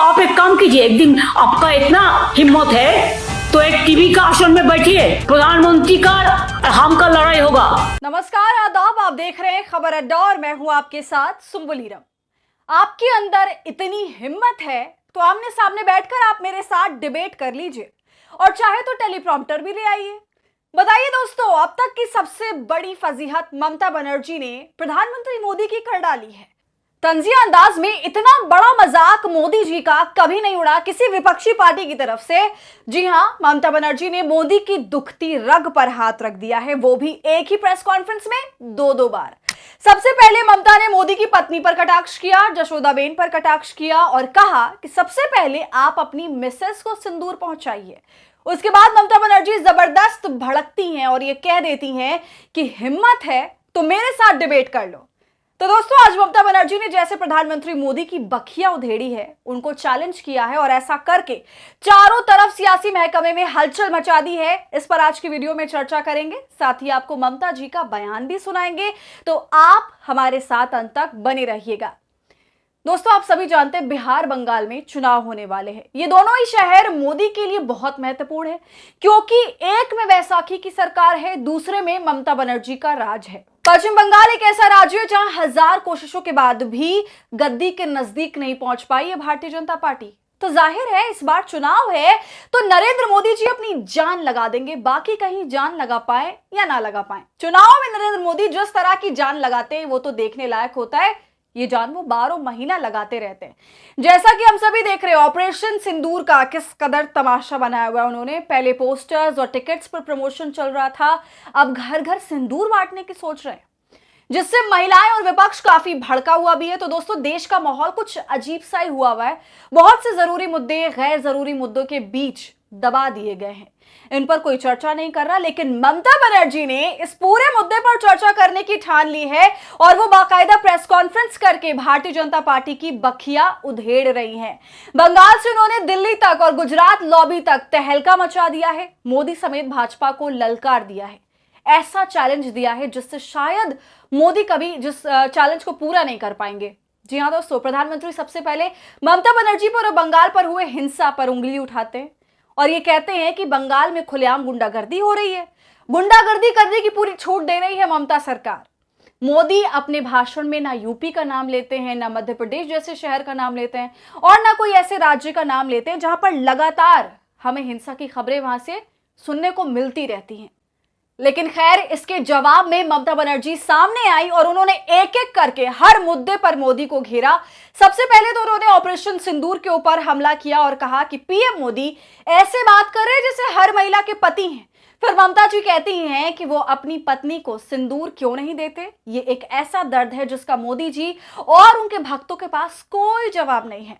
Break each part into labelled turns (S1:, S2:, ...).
S1: आप एक काम कीजिए, एक दिन आपका इतना हिम्मत है तो एक टीवी का आसन में बैठिए, प्रधानमंत्री का और हम का लड़ाई होगा।
S2: नमस्कार, आदाब। आप देख रहे हैं खबर अड्डा और मैं हूं आपके साथ सुंबुल हीरम। आपके अंदर इतनी हिम्मत है तो आमने सामने बैठकर आप मेरे साथ डिबेट कर लीजिए और चाहे तो टेलीप्रॉम्प्टर भी ले आइए। बताइए दोस्तों, अब तक की सबसे बड़ी फजीहत ममता बनर्जी ने प्रधानमंत्री मोदी की कर डाली है। तंजिया अंदाज में इतना बड़ा मजाक मोदी जी का कभी नहीं उड़ा किसी विपक्षी पार्टी की तरफ से। जी हां, ममता बनर्जी ने मोदी की दुखती रग पर हाथ रख दिया है, वो भी एक ही प्रेस कॉन्फ्रेंस में दो बार। सबसे पहले ममता ने मोदी की पत्नी पर कटाक्ष किया, जशोदाबेन पर कटाक्ष किया और कहा कि सबसे पहले आप अपनी मिसेस को सिंदूर पहुंचाइए। उसके बाद ममता बनर्जी जबरदस्त भड़कती हैं और ये कह देती हैं कि हिम्मत है तो मेरे साथ डिबेट कर लो। तो दोस्तों, आज ममता बनर्जी ने जैसे प्रधानमंत्री मोदी की बखिया उधेड़ी है, उनको चैलेंज किया है और ऐसा करके चारों तरफ सियासी महकमे में हलचल मचा दी है। इस पर आज की वीडियो में चर्चा करेंगे, साथ ही आपको ममता जी का बयान भी सुनाएंगे, तो आप हमारे साथ अंत तक बने रहिएगा। दोस्तों, आप सभी जानते हैं बिहार बंगाल में चुनाव होने वाले हैं। ये दोनों ही शहर मोदी के लिए बहुत महत्वपूर्ण है, क्योंकि एक में वैसाखी की सरकार है, दूसरे में ममता बनर्जी का राज है। पश्चिम बंगाल एक ऐसा राज्य है जहां 1000 कोशिशों के बाद भी गद्दी के नजदीक नहीं पहुंच पाई है भारतीय जनता पार्टी। तो जाहिर है इस बार चुनाव है तो नरेंद्र मोदी जी अपनी जान लगा देंगे, बाकी कहीं जान लगा पाए या ना लगा पाए। चुनाव में नरेंद्र मोदी जिस तरह की जान लगाते हैं वो तो देखने लायक होता है। ये जान वो 12 महीना लगाते रहते हैं। जैसा कि हम सभी देख रहे हैं, ऑपरेशन सिंदूर का किस कदर तमाशा बनाया हुआ है उन्होंने। पहले पोस्टर्स और टिकट्स पर प्रमोशन चल रहा था, अब घर घर सिंदूर बांटने की सोच रहे हैं, जिससे महिलाएं और विपक्ष काफी भड़का हुआ भी है। तो दोस्तों, देश का माहौल कुछ अजीब सा ही हुआ है। बहुत से जरूरी मुद्दे गैर जरूरी मुद्दों के बीच दबा दिए गए हैं, इन पर कोई चर्चा नहीं कर रहा। लेकिन ममता बनर्जी ने इस पूरे मुद्दे पर चर्चा करने की ठान ली है और वो बाकायदा प्रेस कॉन्फ्रेंस करके भारतीय जनता पार्टी की बखिया उधेड़ रही हैं। बंगाल से उन्होंने दिल्ली तक और गुजरात लॉबी तक तहलका मचा दिया है, मोदी समेत भाजपा को ललकार दिया है, ऐसा चैलेंज दिया है जिससे शायद मोदी कभी जिस चैलेंज को पूरा नहीं कर पाएंगे। जी हां दोस्तों, प्रधानमंत्री सबसे पहले ममता बनर्जी पर और बंगाल पर हुए हिंसा पर उंगली उठाते हैं और ये कहते हैं कि बंगाल में खुलेआम गुंडागर्दी हो रही है, गुंडागर्दी करने की पूरी छूट दे रही है ममता सरकार। मोदी अपने भाषण में ना यूपी का नाम लेते हैं, ना मध्य प्रदेश जैसे शहर का नाम लेते हैं और ना कोई ऐसे राज्य का नाम लेते हैं जहां पर लगातार हमें हिंसा की खबरें वहां से सुनने को मिलती रहती हैं। लेकिन खैर, इसके जवाब में ममता बनर्जी सामने आई और उन्होंने एक एक करके हर मुद्दे पर मोदी को घेरा। सबसे पहले तो उन्होंने ऑपरेशन सिंदूर के ऊपर हमला किया और कहा कि पीएम मोदी ऐसे बात कर रहे हैं जैसे हर महिला के पति हैं। फिर ममता जी कहती हैं कि वो अपनी पत्नी को सिंदूर क्यों नहीं देते। ये एक ऐसा दर्द है जिसका मोदी जी और उनके भक्तों के पास कोई जवाब नहीं है।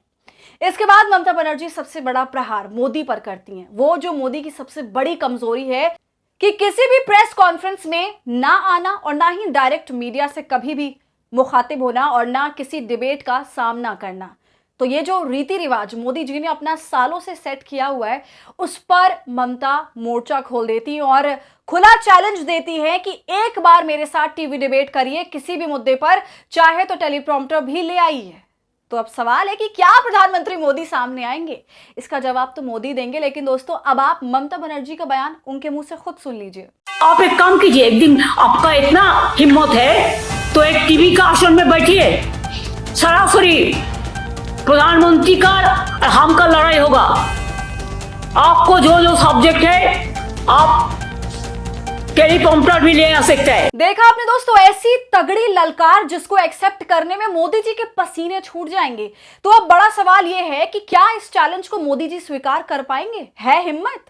S2: इसके बाद ममता बनर्जी सबसे बड़ा प्रहार मोदी पर करती हैं, वो जो मोदी की सबसे बड़ी कमजोरी है कि किसी भी प्रेस कॉन्फ्रेंस में ना आना और ना ही डायरेक्ट मीडिया से कभी भी मुखातिब होना और ना किसी डिबेट का सामना करना। तो ये जो रीति रिवाज मोदी जी ने अपना सालों से सेट किया हुआ है, उस पर ममता मोर्चा खोल देती है और खुला चैलेंज देती है कि एक बार मेरे साथ टीवी डिबेट करिए किसी भी मुद्दे पर, चाहे तो टेलीप्रॉम्प्टर भी ले आइए। तो अब सवाल है कि क्या प्रधानमंत्री मोदी सामने आएंगे? इसका जवाब तो मोदी देंगे, लेकिन दोस्तों अब आप ममता बनर्जी का बयान उनके मुंह से खुद सुन लीजिए।
S1: आप एक काम कीजिए, एक दिन आपका इतना हिम्मत है तो एक टीवी का आसन में बैठिए, सरासरी प्रधानमंत्री का और हम का लड़ाई होगा। आपको जो जो सब्जेक्ट है आप टेलीप्रॉम्प्टर भी ले आ सकते हैं।
S2: देखा आपने दोस्तों, ऐसी तगड़ी ललकार जिसको एक्सेप्ट करने में मोदी जी के पसीने छूट जाएंगे। तो अब बड़ा सवाल यह है कि क्या इस चैलेंज को मोदी जी स्वीकार कर पाएंगे? है हिम्मत?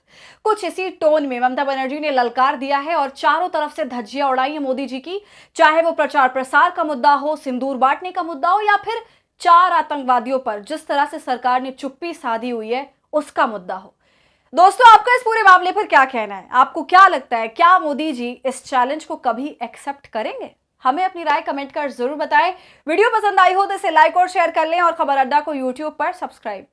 S2: कुछ इसी टोन में ममता बनर्जी ने ललकार दिया है और चारों तरफ से धज्जियां उड़ाई है मोदी जी की, चाहे वो प्रचार प्रसार का मुद्दा हो, सिंदूर बांटने का मुद्दा हो या फिर 4 आतंकवादियों पर जिस तरह से सरकार ने चुप्पी साधी हुई है उसका मुद्दा हो। दोस्तों, आपका इस पूरे मामले पर क्या कहना है? आपको क्या लगता है, क्या मोदी जी इस चैलेंज को कभी एक्सेप्ट करेंगे? हमें अपनी राय कमेंट कर जरूर बताएं। वीडियो पसंद आई हो तो इसे लाइक और शेयर कर लें और खबर अड्डा को यूट्यूब पर सब्सक्राइब